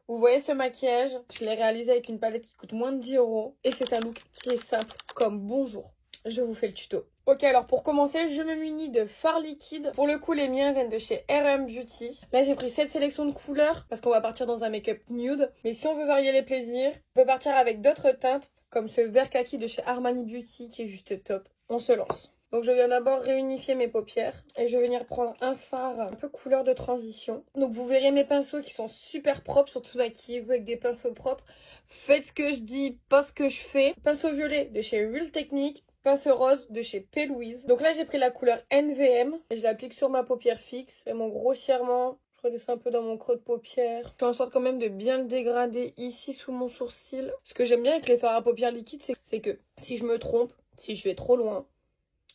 Vous voyez ce maquillage, je l'ai réalisé avec une palette qui coûte moins de 10 €. Et c'est un look qui est simple comme bonjour. Je vous fais le tuto. Ok, alors pour commencer, je me munis de fards liquides. Pour le coup, les miens viennent de chez RM Beauty. Là, j'ai pris cette sélection de couleurs parce qu'on va partir dans un make-up nude. Mais si on veut varier les plaisirs, on peut partir avec d'autres teintes comme ce vert kaki de chez Armani Beauty qui est juste top. On se lance. Donc je viens d'abord réunifier mes paupières et je vais venir prendre un fard un peu couleur de transition. Donc vous verrez mes pinceaux qui sont super propres, surtout maquillez-vous avec des pinceaux propres. Faites ce que je dis, pas ce que je fais. Pinceau violet de chez Real Technique, pinceau rose de chez P. Louise. Donc là j'ai pris la couleur NVM et je l'applique sur ma paupière fixe. Vraiment grossièrement. Je redescends un peu dans mon creux de paupière. Je fais en sorte quand même de bien le dégrader ici sous mon sourcil. Ce que j'aime bien avec les fards à paupières liquides, c'est que si je me trompe, si je vais trop loin,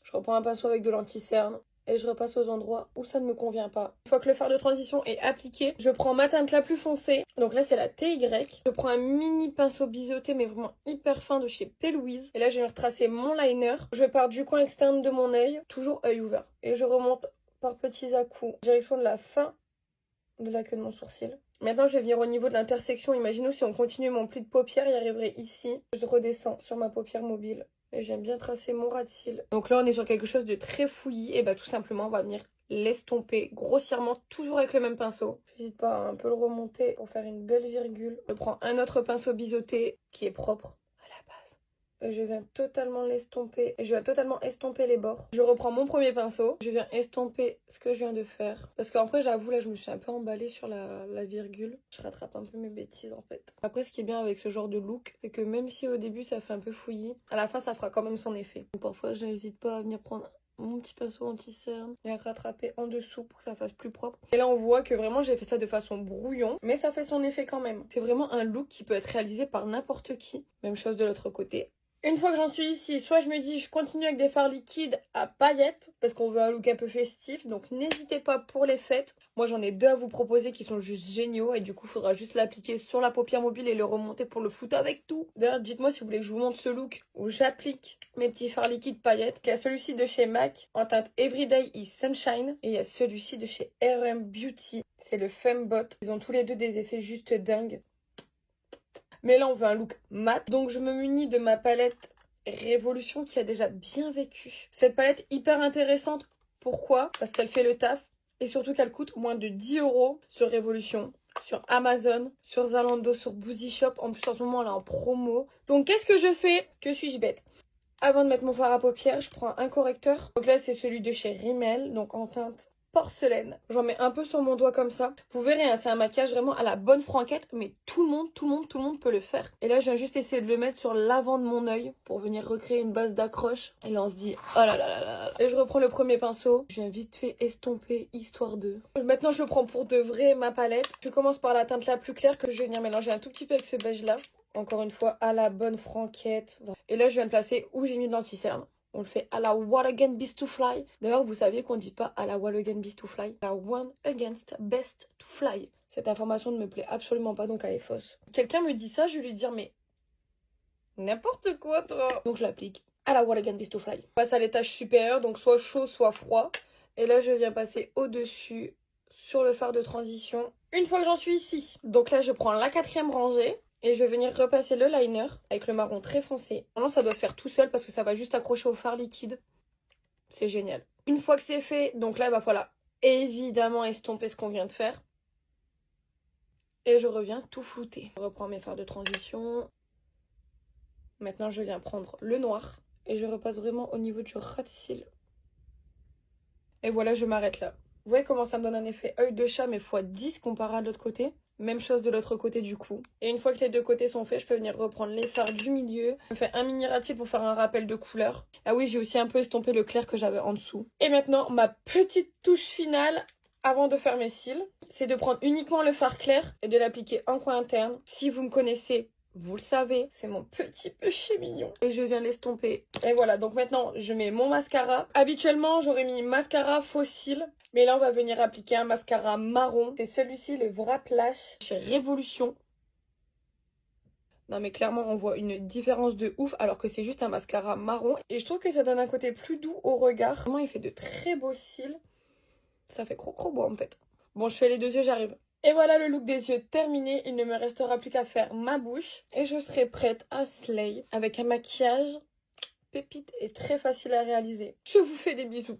je reprends un pinceau avec de l'anti-cerne et je repasse aux endroits où ça ne me convient pas. Une fois que le fard de transition est appliqué, je prends ma teinte la plus foncée. Donc là, c'est la TY. Je prends un mini pinceau biseauté, mais vraiment hyper fin de chez P. Louise. Et là, je vais retracer mon liner. Je pars du coin externe de mon œil, toujours œil ouvert. Et je remonte par petits à-coups, direction de la fin de la queue de mon sourcil. Maintenant, je vais venir au niveau de l'intersection. Imaginons si on continue mon pli de paupière, il arriverait ici. Je redescends sur ma paupière mobile. Et j'aime bien tracer mon ras de cils. Donc là, on est sur quelque chose de très fouillis. Et bah tout simplement, on va venir l'estomper grossièrement, toujours avec le même pinceau. J'hésite pas à un peu le remonter pour faire une belle virgule. Je prends un autre pinceau biseauté qui est propre à la base. Et je viens totalement l'estomper. Je viens totalement estomper les bords. Je reprends mon premier pinceau. Je viens estomper ce que je viens de faire. Parce qu'en vrai, j'avoue, là, je me suis un peu emballée sur la virgule. Je rattrape un peu mes bêtises, en fait. Après, ce qui est bien avec ce genre de look, c'est que même si au début, ça fait un peu fouillis, à la fin, ça fera quand même son effet. Donc, parfois, je n'hésite pas à venir prendre mon petit pinceau anti-cerne et à rattraper en dessous pour que ça fasse plus propre. Et là, on voit que vraiment, j'ai fait ça de façon brouillon, mais ça fait son effet quand même. C'est vraiment un look qui peut être réalisé par n'importe qui. Même chose de l'autre côté. Une fois que j'en suis ici, soit je me dis je continue avec des fards liquides à paillettes parce qu'on veut un look un peu festif, donc n'hésitez pas pour les fêtes. Moi j'en ai deux à vous proposer qui sont juste géniaux et du coup il faudra juste l'appliquer sur la paupière mobile et le remonter pour le flouter avec tout. D'ailleurs dites-moi si vous voulez que je vous montre ce look où j'applique mes petits fards liquides paillettes. Il y a celui-ci de chez MAC en teinte Everyday is Sunshine et il y a celui-ci de chez RM Beauty, c'est le Fembot. Ils ont tous les deux des effets juste dingues. Mais là, on veut un look mat. Donc, je me munis de ma palette Révolution qui a déjà bien vécu. Cette palette hyper intéressante. Pourquoi? Parce qu'elle fait le taf. Et surtout qu'elle coûte moins de 10 € sur Révolution, sur Amazon, sur Zalando, sur Boozy Shop. En plus, en ce moment, elle est en promo. Donc, qu'est-ce que je fais? Que suis-je bête? Avant de mettre mon fard à paupières, je prends un correcteur. Donc là, c'est celui de chez Rimmel. Donc, en teinte porcelaine. J'en mets un peu sur mon doigt comme ça. Vous verrez, hein, c'est un maquillage vraiment à la bonne franquette, mais tout le monde peut le faire. Et là, je viens juste essayer de le mettre sur l'avant de mon œil pour venir recréer une base d'accroche. Et là, on se dit, oh là là là là. Et je reprends le premier pinceau. Je viens vite fait estomper, histoire de. Maintenant, je prends pour de vrai ma palette. Je commence par la teinte la plus claire que je vais venir mélanger un tout petit peu avec ce beige là. Encore une fois, à la bonne franquette. Et là, je viens de placer où j'ai mis de l'anti-cerne. On le fait à la One Against Best to Fly. D'ailleurs, vous saviez qu'on dit pas à la One Against Best to Fly, la One Against Best to Fly. Cette information ne me plaît absolument pas, donc elle est fausse. Quelqu'un me dit ça, je vais lui dire, mais n'importe quoi, toi. Donc je l'applique à la One Against Best to Fly. Je passe à l'étage supérieur, donc soit chaud, soit froid. Et là, je viens passer au-dessus sur le fard de transition. Une fois que j'en suis ici, donc là, je prends la 4e rangée. Et je vais venir repasser le liner avec le marron très foncé. Normalement, ça doit se faire tout seul parce que ça va juste accrocher au fard liquide. C'est génial. Une fois que c'est fait, donc là, il va falloir évidemment estomper ce qu'on vient de faire. Et je reviens tout flouter. Je reprends mes fards de transition. Maintenant, je viens prendre le noir. Et je repasse vraiment au niveau du ras de cils. Et voilà, je m'arrête là. Vous voyez comment ça me donne un effet œil de chat, mais x10 comparé à l'autre côté. Même chose de l'autre côté du coup. Et une fois que les deux côtés sont faits, je peux venir reprendre les fards du milieu. Je fais un mini ratil pour faire un rappel de couleur. Ah oui, j'ai aussi un peu estompé le clair que j'avais en dessous. Et maintenant, ma petite touche finale avant de faire mes cils, c'est de prendre uniquement le fard clair et de l'appliquer en coin interne. Si vous me connaissez, vous le savez, c'est mon petit péché mignon. Et je viens l'estomper. Et voilà, donc maintenant, je mets mon mascara. Habituellement, j'aurais mis mascara faux cils. Mais là, on va venir appliquer un mascara marron. C'est celui-ci, le Wrap Lash chez Révolution. Non mais clairement, on voit une différence de ouf alors que c'est juste un mascara marron. Et je trouve que ça donne un côté plus doux au regard. Vraiment, il fait de très beaux cils. Ça fait trop beau en fait. Bon, je fais les deux yeux, j'arrive. Et voilà le look des yeux terminé, il ne me restera plus qu'à faire ma bouche et je serai prête à slay avec un maquillage pépite et très facile à réaliser. Je vous fais des bisous.